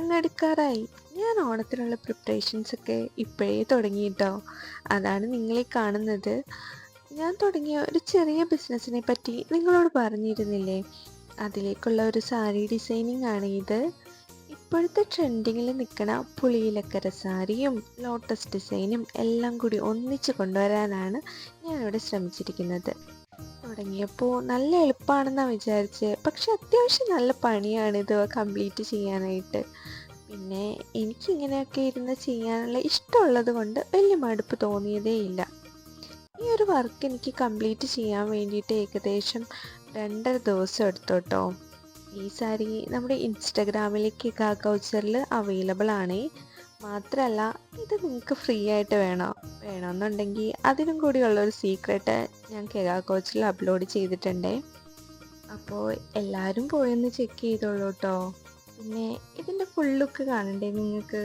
അങ്ങ് അടുക്കാറായി. ഞാൻ ഓണത്തിനുള്ള പ്രിപ്പറേഷൻസ് ഒക്കെ ഇപ്പോഴേ തുടങ്ങിയിട്ടോ. അതാണ് നിങ്ങളീ കാണുന്നത്. ഞാൻ തുടങ്ങിയ ഒരു ചെറിയ ബിസിനസ്സിനെ പറ്റി നിങ്ങളോട് പറഞ്ഞിരുന്നില്ലേ? അതിലേക്കുള്ള ഒരു സാരി ഡിസൈനിങ് ആണ് ഇത്. ഇപ്പോഴത്തെ ട്രെൻഡിങ്ങിൽ നിൽക്കണ പുളിയിലക്കര സാരിയും ലോട്ടസ് ഡിസൈനും എല്ലാം കൂടി ഒന്നിച്ച് കൊണ്ടുവരാനാണ് ഞാനിവിടെ ശ്രമിച്ചിരിക്കുന്നത്. തുടങ്ങിയപ്പോൾ നല്ല എളുപ്പമാണെന്നാണ് വിചാരിച്ചത്. പക്ഷെ അത്യാവശ്യം നല്ല പണിയാണ് ഇത് കംപ്ലീറ്റ് ചെയ്യാനായിട്ട്. പിന്നെ എനിക്കിങ്ങനെയൊക്കെ ഇരുന്ന് ചെയ്യാനുള്ള ഇഷ്ടമുള്ളത് കൊണ്ട് വലിയ മടുപ്പ് തോന്നിയതേ ഇല്ല. ഈ ഒരു വർക്ക് എനിക്ക് കംപ്ലീറ്റ് ചെയ്യാൻ വേണ്ടിയിട്ട് ഏകദേശം 2.5 ദിവസം എടുത്തു കേട്ടോ. ഈ സാരി നമ്മുടെ ഇൻസ്റ്റഗ്രാമിലെ കികാ കൗച്ചറിൽ അവൈലബിൾ ആണ്. മാത്രമല്ല ഇത് നിങ്ങൾക്ക് ഫ്രീ ആയിട്ട് വേണമെന്നുണ്ടെങ്കിൽ അതിനും കൂടിയുള്ളൊരു സീക്രട്ട് ഞാൻ കികാ കൗച്ചറിൽ അപ്ലോഡ് ചെയ്തിട്ടുണ്ടേ. അപ്പോൾ എല്ലാവരും പോയൊന്ന് ചെക്ക് ചെയ്തോളൂ കേട്ടോ. പിന്നെ ഇതിൻ്റെ ഫുൾ ലുക്ക് കാണണ്ടേ നിങ്ങൾക്ക്?